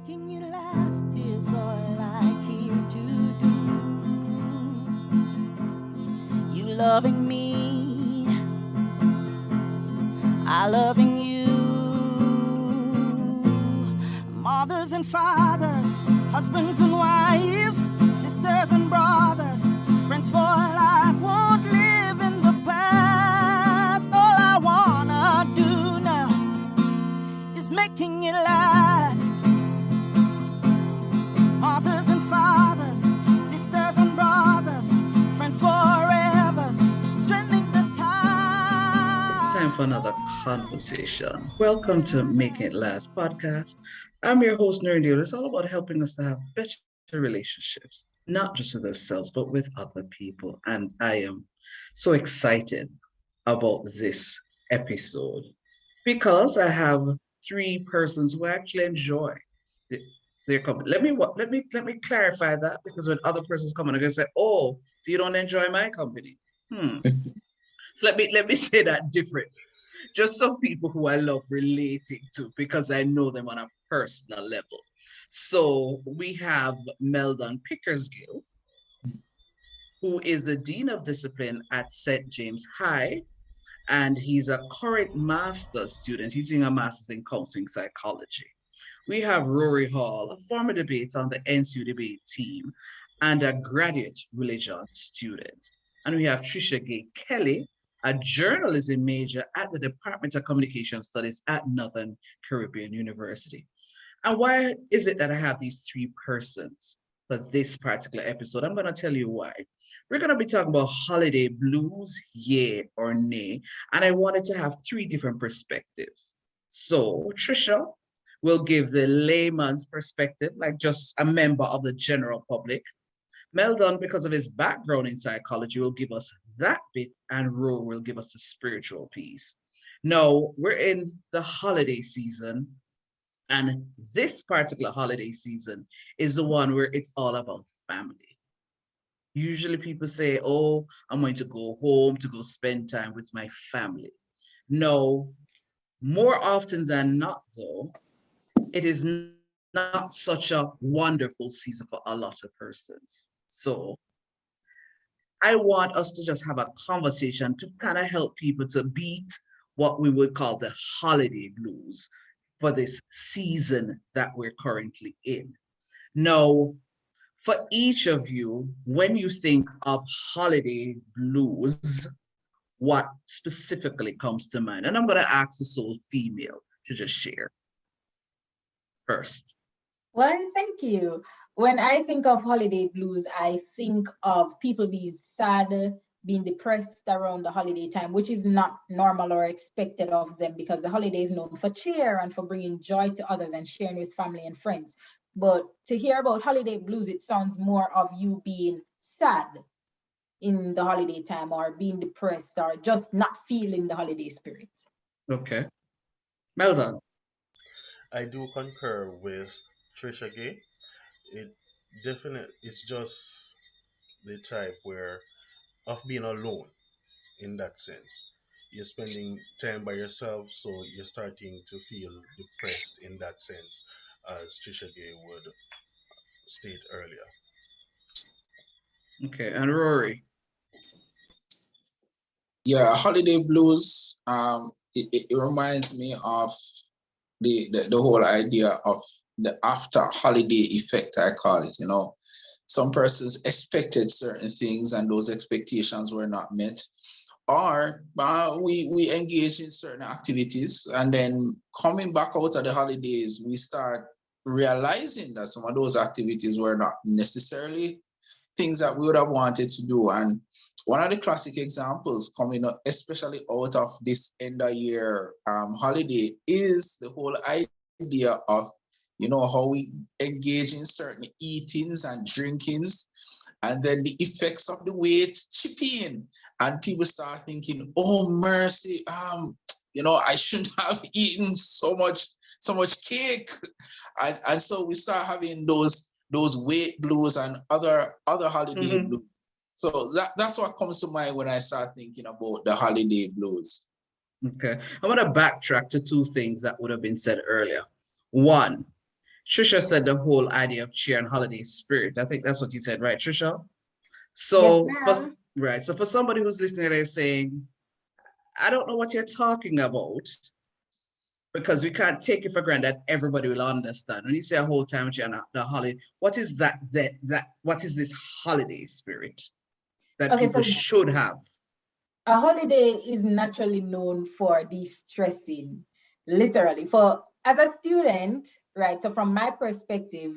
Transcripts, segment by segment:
Making it last is all I care to do. You loving me, I loving you. Mothers and fathers, husbands and wives, sisters and brothers, friends for life, won't live in the past. All I wanna do now is making it last. Mothers and fathers, sisters and brothers, friends forever, strengthening the tie. It's time for another conversation. Welcome to Making It Last podcast. I'm your host, Rory. It's all about helping us to have better relationships, not just with ourselves, but with other people. And I am so excited about this episode because I have three persons who actually enjoy their company. Let me clarify that, because when other persons come on, they're gonna say, "Oh, so you don't enjoy my company?" So let me say that differently. Just some people who I love relating to because I know them on a personal level. So we have Meldon Pickersgill, who is a Dean of Discipline at St. James High, and he's a current master's student. He's doing a master's in counseling psychology. We have Rory Hall, a former debater on the NCU debate team and a graduate religion student. And we have Trishagaye Kelly, a journalism major at the Department of Communication Studies at Northern Caribbean University. And why is it that I have these three persons for this particular episode? I'm going to tell you why. We're going to be talking about holiday blues, yay or nay. And I wanted to have three different perspectives. So, Trisha will give the layman's perspective, like just a member of the general public. Meldon, because of his background in psychology, will give us that bit, and Rory will give us the spiritual piece. Now, we're in the holiday season, and this particular holiday season is the one where it's all about family. Usually people say, "Oh, I'm going to go home to go spend time with my family." No, more often than not, though, it is not such a wonderful season for a lot of persons. So I want us to just have a conversation to kind of help people to beat what we would call the holiday blues for this season that we're currently in. Now, for each of you, when you think of holiday blues, what specifically comes to mind? And I'm going to ask the sole female to just share first. Well, thank you. When I think of holiday blues, I think of people being sad, being depressed around the holiday time, which is not normal or expected of them because the holiday is known for cheer and for bringing joy to others and sharing with family and friends. But to hear about holiday blues, it sounds more of you being sad in the holiday time or being depressed or just not feeling the holiday spirit. Okay. Meldon. I do concur with Trisha Gay. It it's just the type where of being alone in that sense. You're spending time by yourself, so you're starting to feel depressed in that sense, as Trisha Gay would state earlier. Okay. And Rory. Yeah, holiday blues. It reminds me of the whole idea of the after holiday effect, I call it. Some persons expected certain things and those expectations were not met, or we engage in certain activities, and then coming back out of the holidays, we start realizing that some of those activities were not necessarily things that we would have wanted to do. And one of the classic examples coming up, especially out of this end of year holiday, is the whole idea of, how we engage in certain eatings and drinkings, and then the effects of the weight chip in, and people start thinking, "Oh mercy, I shouldn't have eaten so much cake," and so we start having those weight blues and other holiday blues. So that's what comes to mind when I start thinking about the holiday blues. Okay. I want to backtrack to two things that would have been said earlier. One, Trisha said the whole idea of cheer and holiday spirit. I think that's what you said, right, Trisha? Yes, So, ma'am. right. So for somebody who's listening and saying, I don't know what you're talking about, because we can't take it for granted that everybody will understand. When you say a whole time cheer and the holiday, what is what is this holiday spirit that Okay, people so should have? a holiday is naturally known for de-stressing, literally. For as a student, right? So from my perspective,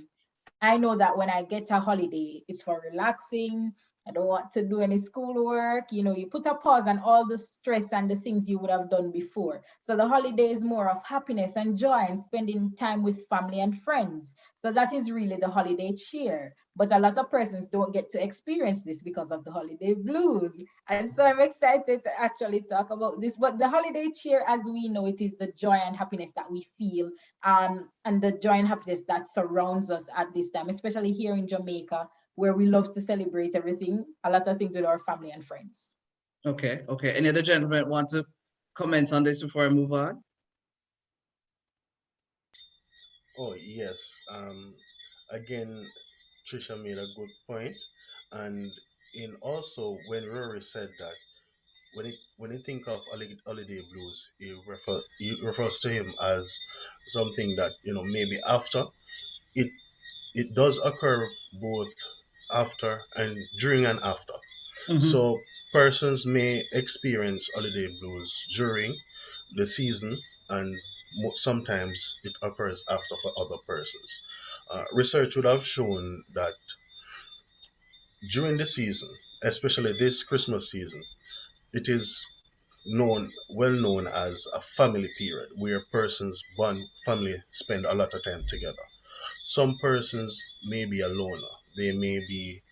I know that when I get a holiday, it's for relaxing. I don't want to do any schoolwork. You know, you put a pause on all the stress and the things you would have done before. So the holiday is more of happiness and joy and spending time with family and friends. So that is really the holiday cheer. But a lot of persons don't get to experience this because of the holiday blues. And so I'm excited to actually talk about this. But the holiday cheer, as we know, it is the joy and happiness that we feel and the joy and happiness that surrounds us at this time, especially here in Jamaica, where we love to celebrate everything, a lot of things with our family and friends. Okay, okay. Any other gentlemen want to comment on this before I move on? Oh yes. Again, Trisha made a good point, and in also when Rory said that when he think of holiday blues, he refers to him as something that maybe after it it does occur both after and during and after. Mm-hmm. So persons may experience holiday blues during the season, and sometimes it occurs after for other persons. Research would have shown that during the season, especially this Christmas season, it is well known as a family period where persons bond, family spend a lot of time together. Some persons may be a loner. They may be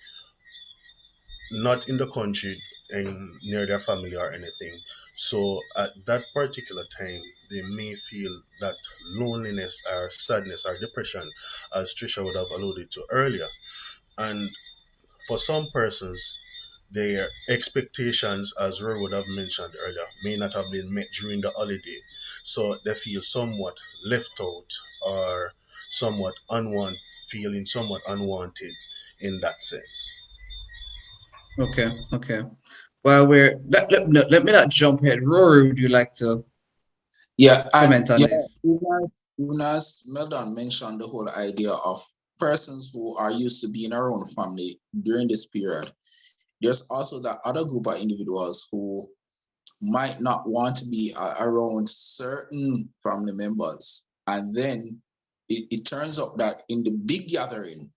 not in the country and near their family or anything. So at that particular time, they may feel that loneliness or sadness or depression, as Trisha would have alluded to earlier. And for some persons, their expectations, as Roy would have mentioned earlier, may not have been met during the holiday. So they feel somewhat left out or feeling somewhat unwanted in that sense. Okay, okay. Well, let me not jump ahead. Rory, would you like to Yeah, and comment on yeah, this? even as Meldon mentioned the whole idea of persons who are used to being around family during this period. There's also that other group of individuals who might not want to be around certain family members. And then it turns out that in the big gathering,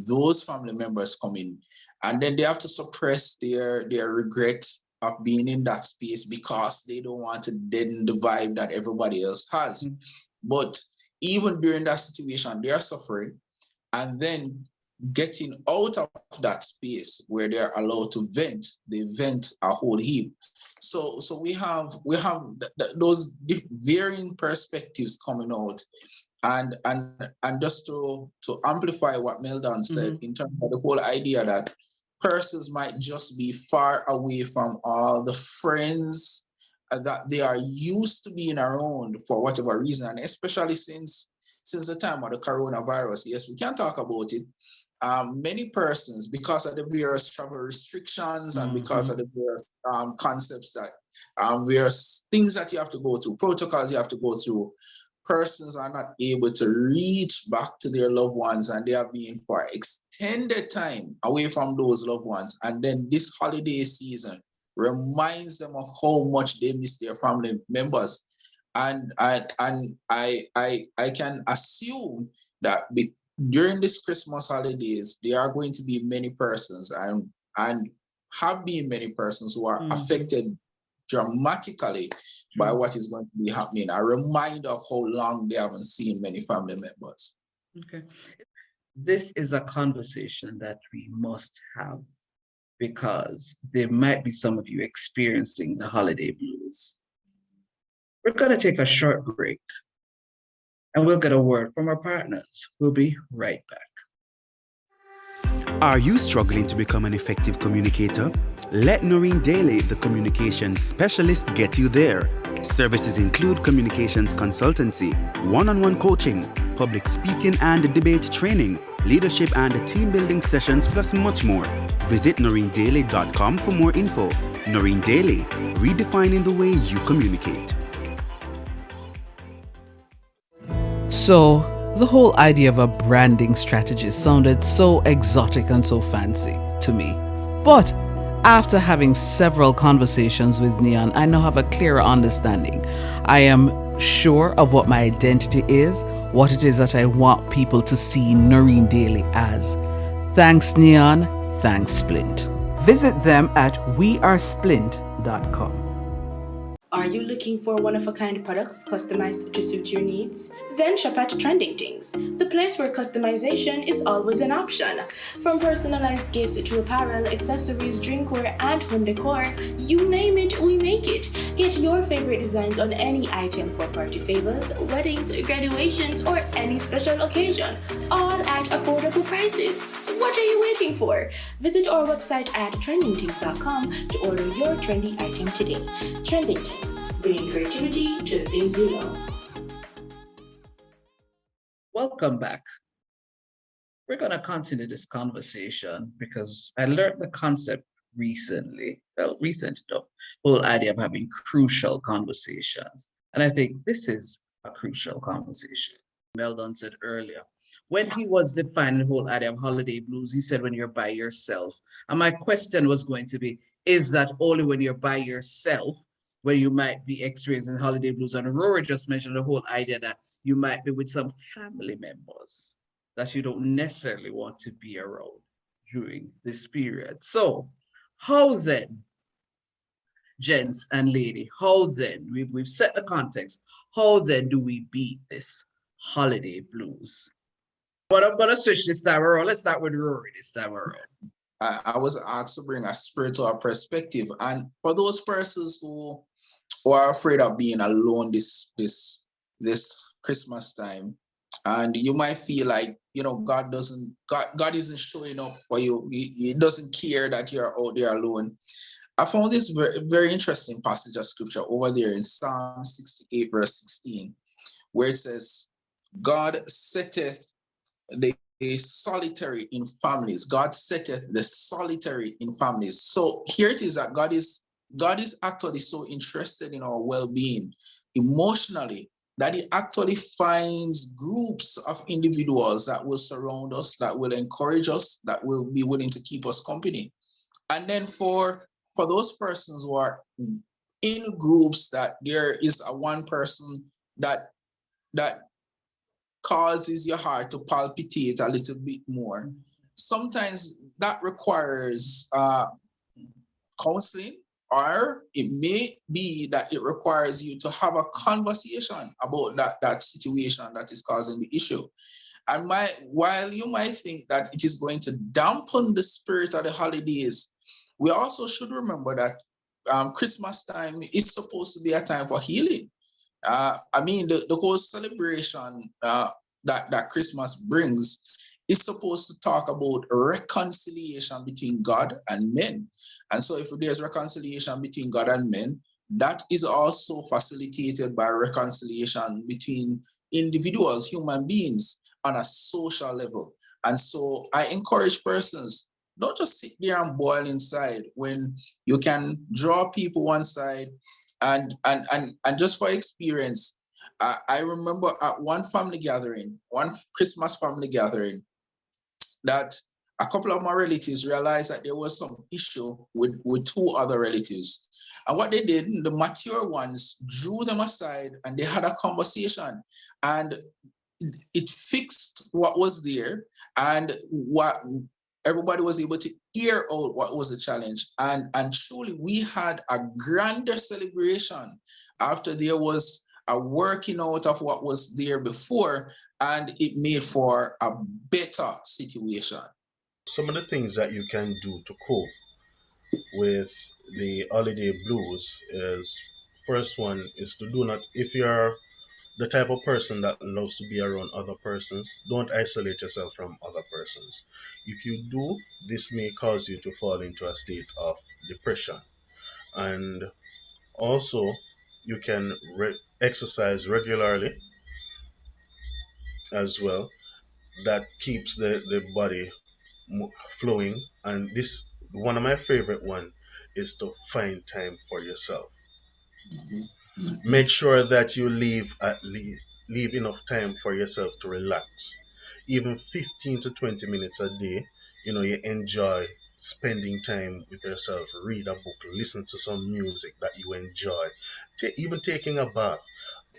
those family members come in and then they have to suppress their regret of being in that space because they don't want to deaden the vibe that everybody else has. Mm. But even during that situation, they are suffering. And then getting out of that space where they're allowed to vent, they vent a whole heap. So we have those varying perspectives coming out, and just to amplify what Meldon said Mm-hmm. in terms of the whole idea that persons might just be far away from all the friends that they are used to being around for whatever reason, and especially since the time of the coronavirus. Yes, we can talk about it. Many persons, because of the various travel restrictions and because of Mm-hmm. the various concepts that various things that you have to go through, protocols you have to go through, persons are not able to reach back to their loved ones, and they are being for extended time away from those loved ones. And then this holiday season reminds them of how much they miss their family members. And I can assume that during this Christmas holidays, there are going to be many persons and have been many persons who are Mm-hmm. affected dramatically by True. what is going to be happening. A reminder of how long they haven't seen many family members. Okay. This is a conversation that we must have because there might be some of you experiencing the holiday blues. We're going to take a short break and we'll get a word from our partners. We'll be right back. Are you struggling to become an effective communicator? Let Noreen Daly, the communications specialist, get you there. Services include communications consultancy, one-on-one coaching, public speaking and debate training, leadership and team building sessions, plus much more. Visit noreendaily.com for more info. Noreen Daily, redefining the way you communicate. So, the whole idea of a branding strategy sounded so exotic and so fancy to me. But after having several conversations with Neon, I now have a clearer understanding. I am sure of what my identity is, what it is that I want people to see Noreen Daily as. Thanks, Neon. Thanks, Splint. Visit them at wearesplint.com. Are you looking for one-of-a-kind products customized to suit your needs? Then shop at Trending Things, the place where customization is always an option. From personalized gifts to apparel, accessories, drinkware, and home decor, you name it, we make it. Get your favorite designs on any item for party favors, weddings, graduations, or any special occasion, all at affordable prices. What are you waiting for? Visit our website at trendingthings.com to order your trendy item today. Trending Things, bringing creativity to the things you love. Welcome back. We're going to continue this conversation because I learned the concept recently. Well, recent enough, whole idea of having crucial conversations. And I think this is a crucial conversation. Meldon said earlier, when he was defining the whole idea of holiday blues, he said when you're by yourself. And my question was going to be, is that only when you're by yourself where you might be experiencing holiday blues? And Rory just mentioned the whole idea that you might be with some family members that you don't necessarily want to be around during this period. So how then, gents and lady, how then, we've set the context, how then do we beat this holiday blues? But I'm gonna switch this time around. Let's start with Rory this time around. I was asked to bring a spiritual perspective, and for those persons who are afraid of being alone this Christmas time, and you might feel like God isn't showing up for you. He doesn't care that you're out there alone. I found this very, very interesting passage of scripture over there in Psalm 68 verse 16, where it says, God setteth the solitary in families. God setteth the solitary in families. So here it is that God is actually so interested in our well-being emotionally that he actually finds groups of individuals that will surround us, that will encourage us, that will be willing to keep us company. And then for those persons who are in groups that there is a one person that causes your heart to palpitate a little bit more. Sometimes that requires counseling, or it may be that it requires you to have a conversation about that situation that is causing the issue. And while you might think that it is going to dampen the spirit of the holidays, we also should remember that Christmas time is supposed to be a time for healing. The whole celebration that Christmas brings is supposed to talk about reconciliation between God and men. And so if there's reconciliation between God and men, that is also facilitated by reconciliation between individuals, human beings, on a social level. And so I encourage persons, don't just sit there and boil inside when you can draw people one side. And just for experience, I remember at one Christmas family gathering, that a couple of my relatives realized that there was some issue with two other relatives. And what they did, the mature ones drew them aside and they had a conversation, and it fixed what was there, and what everybody was able to hear out what was the challenge. And truly we had a grander celebration after there was a working out of what was there before, and it made for a better situation. Some of the things that you can do to cope with the holiday blues is, first one is to do not, if you're the type of person that loves to be around other persons, don't isolate yourself from other persons. If you do, this may cause you to fall into a state of depression. And also, You can exercise regularly as well. That keeps the body flowing. And this one of my favorite one is to find time for yourself. Mhm, mhm, Make sure that you leave enough time for yourself to relax. Even 15 to 20 minutes a day, you enjoy spending time with yourself, read a book, listen to some music that you enjoy. Even taking a bath,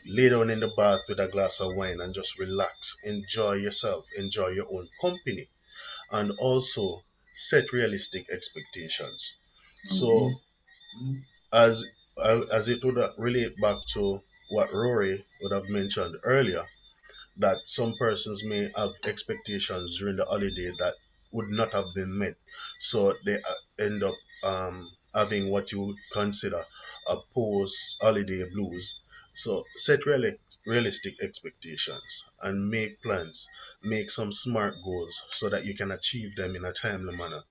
lay down in the bath with a glass of wine and just relax, enjoy yourself, enjoy your own company, and also set realistic expectations. So mhm, mhm, as as it would relate back to what Rory would have mentioned earlier, that some persons may have expectations during the holiday that would not have been met, so they end up having what you would consider a post-holiday blues. So set realistic expectations and make plans, make some smart goals so that you can achieve them in a timely manner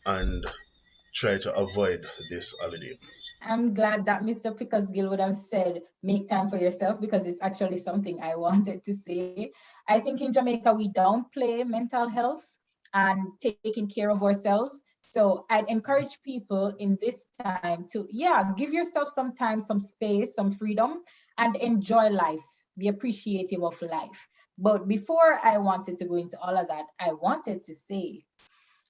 and try to avoid this holiday blues. I'm glad that Mr. Pickersgill would have said, make time for yourself, because it's actually something I wanted to say. I think in Jamaica, we downplay mental health and taking care of ourselves. So I'd encourage people in this time to, yeah, give yourself some time, some space, some freedom, and enjoy life. Be appreciative of life. But before I wanted to go into all of that, I wanted to say,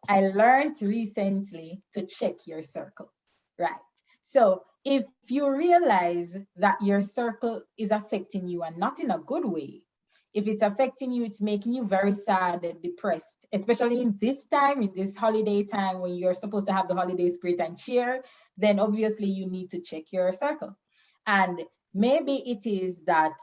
I learned recently to check your circle, right? So if you realize that your circle is affecting you and not in a good way, if it's affecting you, it's making you very sad and depressed, especially in this time, in this holiday time when you're supposed to have the holiday spirit and cheer, then obviously you need to check your circle. And maybe it is that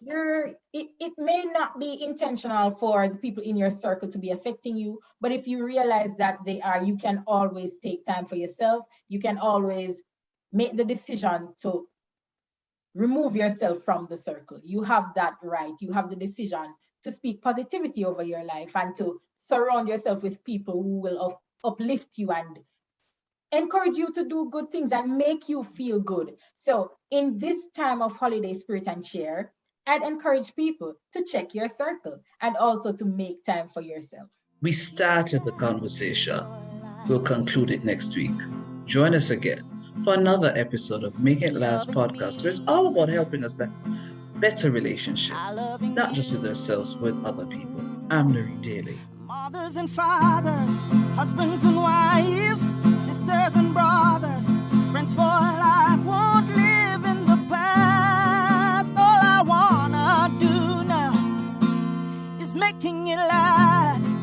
it may not be intentional for the people in your circle to be affecting you, but if you realize that they are, you can always take time for yourself. You can always make the decision to remove yourself from the circle. You have that right. You have the decision to speak positivity over your life and to surround yourself with people who will uplift you and encourage you to do good things and make you feel good. So in this time of holiday spirit and cheer, I'd encourage people to check your circle and also to make time for yourself. We started the conversation. We'll conclude it next week. Join us again for another episode of Make It Last podcast, where it's all about helping us to have better relationships, not just with ourselves, but with other people. I'm Nuri Daly. Mothers and fathers, husbands and wives, sisters and brothers, friends for life won't live in the past. All I wanna do now is making it last.